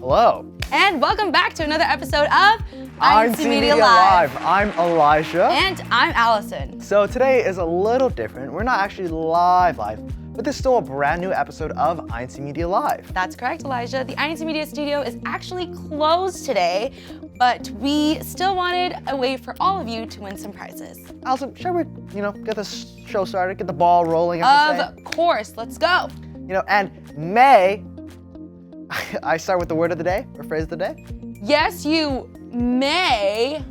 Hello. And welcome back to another episode of incmedia Live. I'm Elijah. And I'm Allison. So today is a little different. We're not actually live, but there's still a brand new episode of incmedia Live. That's correct, Elijah. The incmedia studio is actually closed today, but we still wanted a way for all of you to win some prizes. Allison, shall we, get this show started, get the ball rolling? Of course, let's go. And May, I start with the word of the day or phrase of the day? Yes, you may.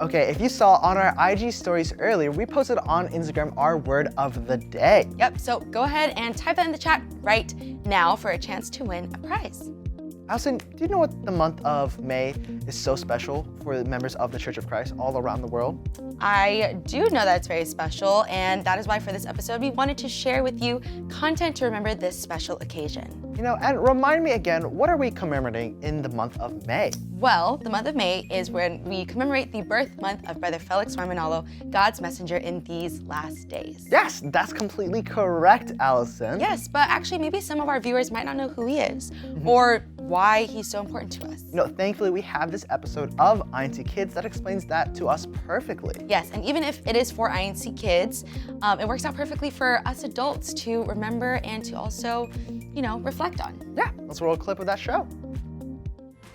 Okay, if you saw on our IG stories earlier, we posted on Instagram our word of the day. Yep, so go ahead and type that in the chat right now for a chance to win a prize. Allison, do you know what the month of May is so special for the members of the Church of Christ all around the world? I do know that it's very special, and that is why for this episode we wanted to share with you content to remember this special occasion. And remind me again, what are we commemorating in the month of May? Well, the month of May is when we commemorate the birth month of Brother Felix from Manalo, God's messenger in these last days. Yes, that's completely correct, Allison. Yes, but actually maybe some of our viewers might not know who he is or why he's so important to us. Thankfully we have this episode of INC Kids that explains that to us perfectly. Yes, and even if it is for INC Kids, it works out perfectly for us adults to remember and to also, reflect on. Yeah, let's roll a clip of that show.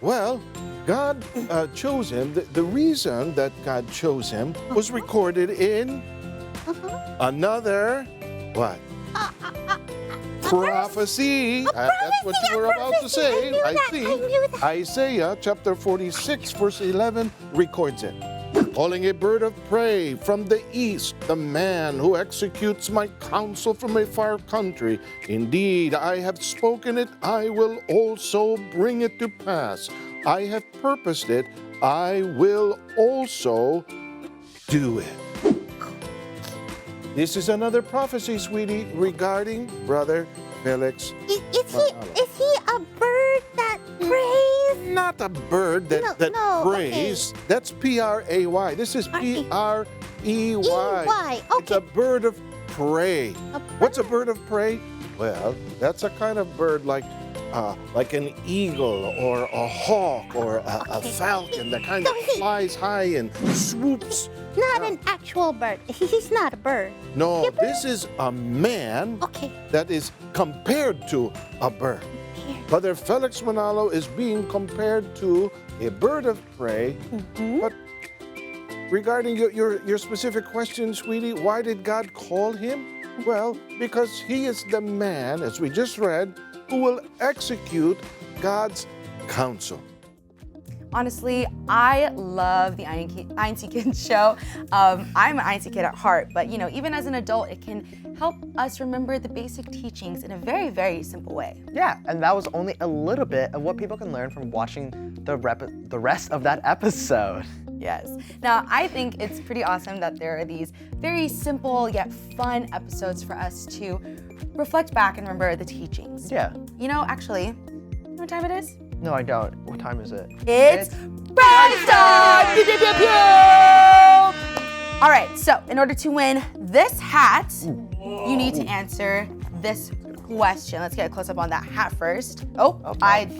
Well, God chose him. The reason that God chose him was recorded in another, what? Prophecy. That's what you were about to say. I think Isaiah chapter 46, verse 11 records it. Calling a bird of prey from the east, the man who executes my counsel from a far country. Indeed, I have spoken it, I will also bring it to pass. I have purposed it, I will also do it. This is another prophecy, sweetie, regarding Brother Felix. Is he a bird that prays? Not a bird that prays. Okay. That's P-R-A-Y. This is P-R-E-Y. Okay. It's a bird of prey. What's a bird of prey? Well, that's a kind of bird like an eagle or a hawk or a falcon that kind of flies high and swoops. Not an actual bird. He's not a bird. No, this is a man that is compared to a bird. Brother Felix Manalo is being compared to a bird of prey. But regarding your specific question, sweetie, why did God call him? Well, because he is the man, as we just read, who will execute God's counsel. Honestly, I love the INC Kids show. I'm an INC kid at heart, but even as an adult, it can help us remember the basic teachings in a very, very simple way. Yeah, and that was only a little bit of what people can learn from watching the rest of that episode. Yes. Now, I think it's pretty awesome that there are these very simple yet fun episodes for us to reflect back and remember the teachings. Yeah. Actually, you know what time it is? No, I don't. What time is it? It's prize time! Pew, pew, pew, pew! All right, so in order to win this hat, you need to answer this question. Let's get a close-up on that hat first.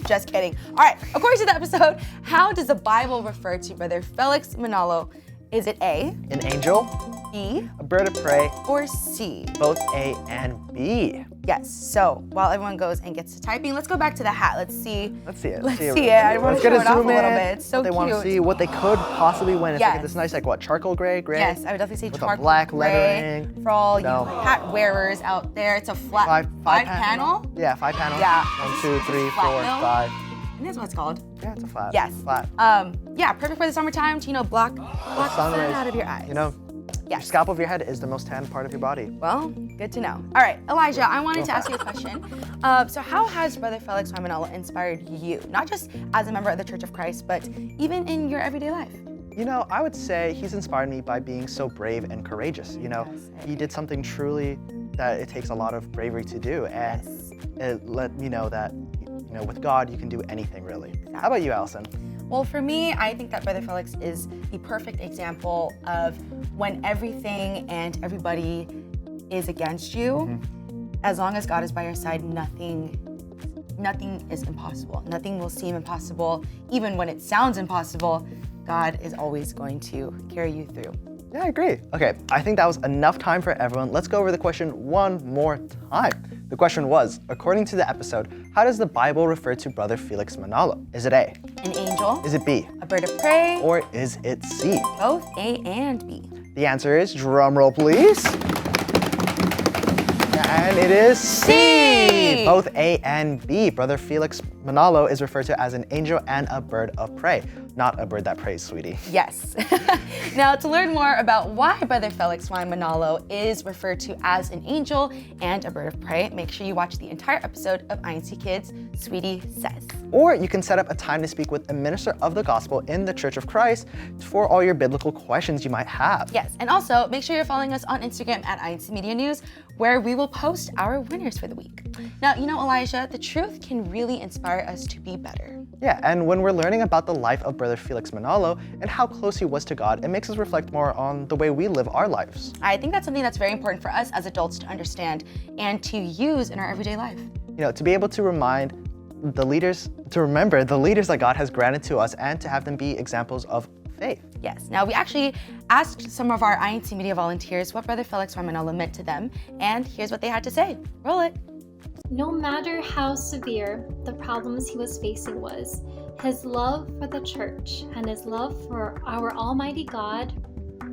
Just kidding. All right, according to the episode, how does the Bible refer to Brother Felix Manalo? Is it A, an angel, B, a bird of prey, or C? Both A and B. Yes, so while everyone goes and gets to typing, let's go back to the hat. Let's see. Let's see it. Let's see it. I want to show it off a little bit. It's so what they cute. want to see what they could possibly win. It's Yes. like this nice, charcoal gray? Yes, I would definitely say with charcoal a black gray lettering. for all you hat wearers out there. It's a flat five panel. Yeah, 5 panel. Yeah. 1, 2, 3, 4, Flat 5. And that's what it's called. Yeah, it's a flat. Yes. Flat. Yeah, perfect for the summertime to block sun rays out of your eyes. Your scalp of your head is the most tan part of your body. Well, good to know. All right, Elijah, I wanted to ask you a question. So how has Brother Felix Manalo inspired you, not just as a member of the Church of Christ, but even in your everyday life? I would say he's inspired me by being so brave and courageous. He did something truly that it takes a lot of bravery to do, and it let me know that, with God, you can do anything really. Exactly. How about you, Allison? Well, for me, I think that Brother Felix is the perfect example of when everything and everybody is against you, as long as God is by your side, nothing nothing is impossible. Nothing will seem impossible. Even when it sounds impossible, God is always going to carry you through. Yeah, I agree. Okay, I think that was enough time for everyone. Let's go over the question one more time. The question was, according to the episode, how does the Bible refer to Brother Felix Manalo? Is it A? An angel. Is it B? A bird of prey. Or is it C? Both A and B. The answer is, drum roll please. And it is C! Both A and B. Brother Felix Manalo is referred to as an angel and a bird of prey, not a bird that prays, sweetie. Yes. Now, to learn more about why Brother Felix Y. Manalo is referred to as an angel and a bird of prey, make sure you watch the entire episode of INC Kids Sweetie Says. Or you can set up a time to speak with a minister of the gospel in the Church of Christ for all your biblical questions you might have. Yes, and also make sure you're following us on Instagram at INC Media News, where we will post our winners for the week. Now, you know, Elijah, the truth can really inspire us to be better. Yeah, and when we're learning about the life of Brother Felix Manalo and how close he was to God, it makes us reflect more on the way we live our lives. I think that's something that's very important for us as adults to understand and to use in our everyday life. You know, to be able to remember the leaders that God has granted to us and to have them be examples of faith. Yes. Now, we actually asked some of our INC Media volunteers what Brother Felix Y. Manalo meant to them, and here's what they had to say. Roll it. No matter how severe the problems he was facing was, his love for the church and his love for our Almighty God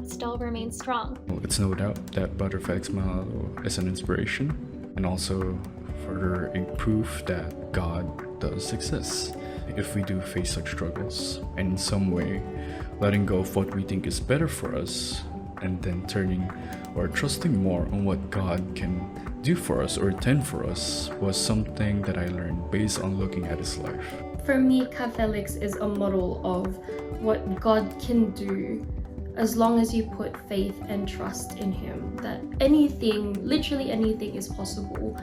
still remains strong. It's no doubt that Brother Felix Manalo is an inspiration and also further a proof that God does exist. If we do face such struggles and in some way letting go of what we think is better for us and then turning or trusting more on what God can do for us or intend for us was something that I learned based on looking at his life. For me, Ka Felix is a model of what God can do as long as you put faith and trust in him, that anything, literally anything is possible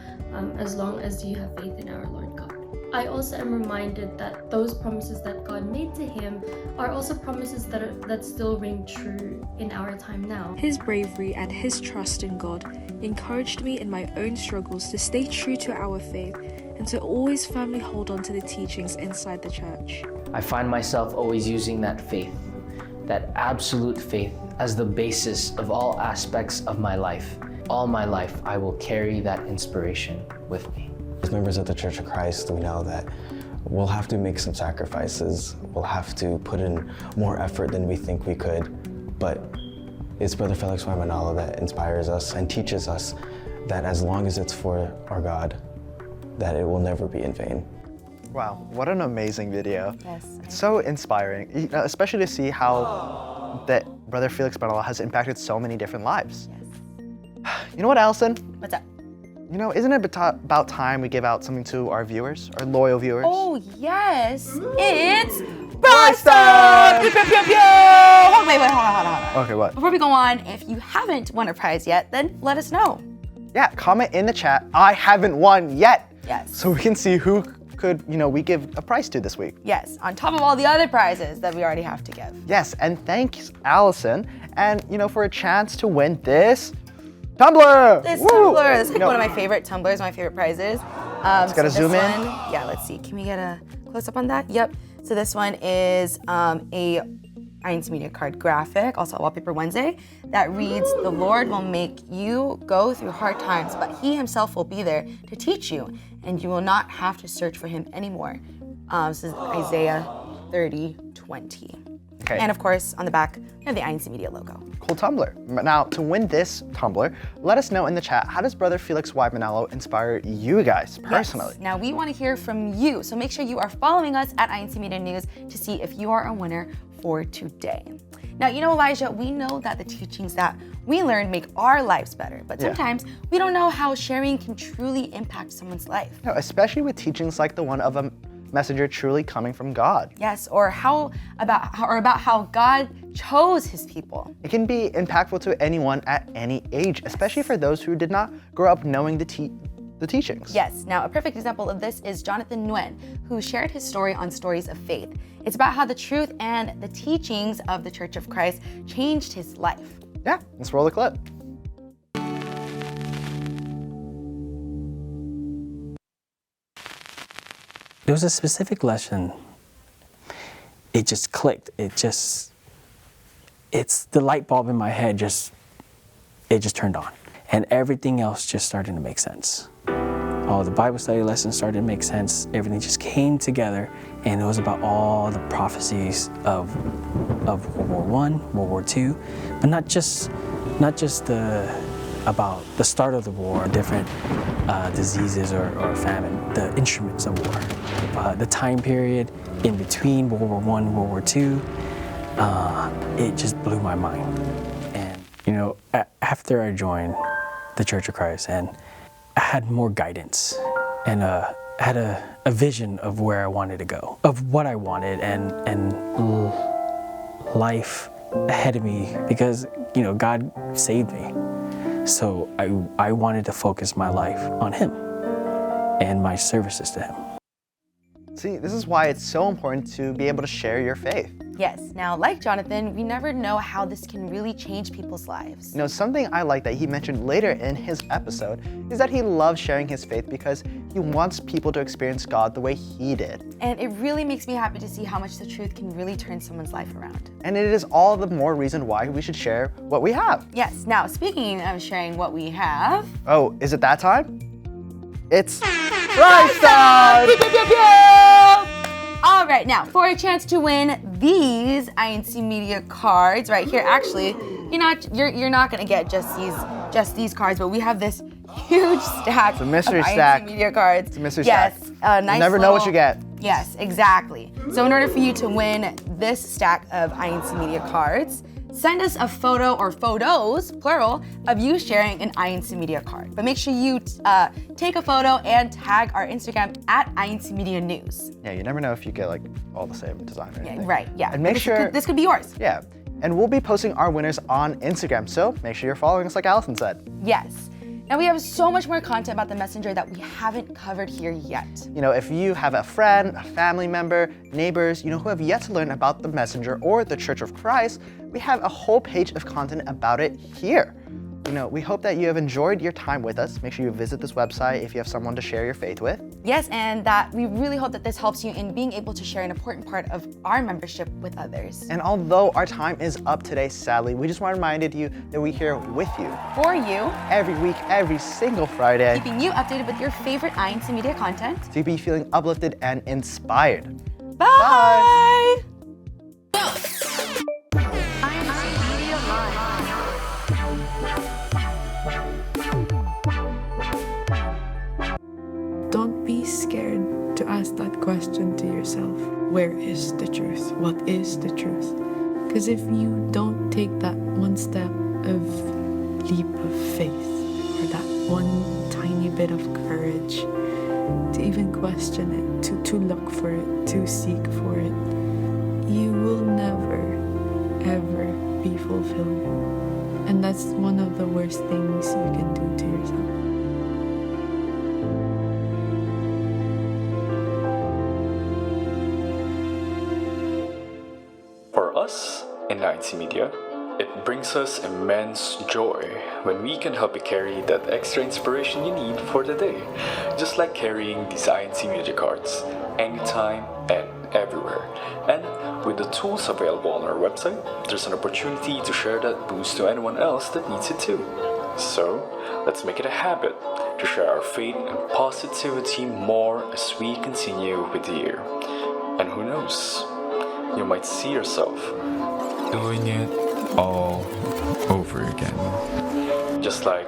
as long as you have faith in our Lord God. I also am reminded that those promises that God made to him are also promises that still ring true in our time now. His bravery and his trust in God encouraged me in my own struggles to stay true to our faith and to always firmly hold on to the teachings inside the church. I find myself always using that faith, that absolute faith, as the basis of all aspects of my life. All my life, I will carry that inspiration with me. As members of the Church of Christ, we know that we'll have to make some sacrifices. We'll have to put in more effort than we think we could. But it's Brother Felix Y. Manalo that inspires us and teaches us that as long as it's for our God, that it will never be in vain. Wow, what an amazing video. Yes. It's so inspiring, especially to see how that Brother Felix Manalo has impacted so many different lives. Yes. You know what, Allison? What's up? You know, isn't it about time we give out something to our viewers, our loyal viewers? Oh, yes. It's prize time! Pew, pew, pew, pew! Wait, hold on. Okay, what? Before we go on, if you haven't won a prize yet, then let us know. Yeah, comment in the chat, I haven't won yet. Yes. So we can see who could, we give a prize to this week. Yes, on top of all the other prizes that we already have to give. Yes, and thanks, Allison. And, for a chance to win this tumbler. This Woo! tumbler, this is like one of my favorite tumblers, my favorite prizes. Gotta zoom in. Yeah, let's see. Can we get a close up on that? Yep. So this one is a INC Media card graphic, also a Wallpaper Wednesday, that reads, "The Lord will make you go through hard times, but he himself will be there to teach you, and you will not have to search for him anymore." This is Isaiah 30:20. Okay. And of course, on the back, we have the INC Media logo. Cool tumbler. Now, to win this tumbler, let us know in the chat, how does Brother Felix Y. Manalo inspire you guys personally? Yes. Now, we want to hear from you, so make sure you are following us at INC Media News to see if you are a winner for today. Now, Elijah, we know that the teachings that we learn make our lives better, but sometimes we don't know how sharing can truly impact someone's life. No, especially with teachings like the one of a messenger truly coming from God. Yes, or about how God chose his people. It can be impactful to anyone at any age, especially for those who did not grow up knowing the teachings. Yes, now a perfect example of this is Jonathan Nguyen, who shared his story on Stories of Faith. It's about how the truth and the teachings of the Church of Christ changed his life. Yeah, let's roll the clip. there was a specific lesson. It just clicked. It's the light bulb in my head it just turned on. And everything else just started to make sense. All the Bible study lessons started to make sense. Everything just came together, and it was about all the prophecies of World War I, World War II, but not just about the start of the war, different diseases or famine, the instruments of war, the time period in between World War I and World War II. It just blew my mind. And after I joined the Church of Christ, and I had more guidance, and had a vision of where I wanted to go, of what I wanted, and life ahead of me, because God saved me. So I wanted to focus my life on Him and my services to Him. See, this is why it's so important to be able to share your faith. Yes, now like Jonathan, we never know how this can really change people's lives. Something I like that he mentioned later in his episode is that he loves sharing his faith because he wants people to experience God the way he did. And it really makes me happy to see how much the truth can really turn someone's life around. And it is all the more reason why we should share what we have. Yes, now speaking of sharing what we have. Oh, is it that time? It's Prize Time! All right, now for a chance to win these INCmedia cards right here. Actually, you're not gonna get just these cards, but we have this huge stack it's a mystery of stack. INCmedia cards. It's a mystery yes, stack. Nice. You never know what you get. Yes, exactly. So in order for you to win this stack of INCmedia cards, send us a photo or photos, plural, of you sharing an INCmedia card. But make sure you take a photo and tag our Instagram at INCmedia News. Yeah, you never know if you get all the same design or anything. Yeah, right, yeah. And make sure this could be yours. Yeah, and we'll be posting our winners on Instagram, so make sure you're following us like Allison said. Yes. Now we have so much more content about the messenger that we haven't covered here yet. If you have a friend, a family member, neighbors, who have yet to learn about the messenger or the Church of Christ, we have a whole page of content about it here. We hope that you have enjoyed your time with us. Make sure you visit this website if you have someone to share your faith with. Yes, and that we really hope that this helps you in being able to share an important part of our membership with others. And although our time is up today, sadly, we just want to remind you that we're here with you. For you. Every week, every single Friday. Keeping you updated with your favorite INCmedia content. To be feeling uplifted and inspired. Bye! Don't be scared to ask that question to yourself. Where is the truth? What is the truth? Because if you don't take that one step of leap of faith, or that one tiny bit of courage to even question it, to look for it, to seek for it, you will never, ever be fulfilled. And that's one of the worst things you can do to yourself. For us in INCmedia, it brings us immense joy when we can help you carry that extra inspiration you need for the day, just like carrying these INCmedia cards anytime and everywhere. And with the tools available on our website, there's an opportunity to share that boost to anyone else that needs it too. So let's make it a habit to share our faith and positivity more as we continue with the year. And who knows, you might see yourself doing it all over again. Just like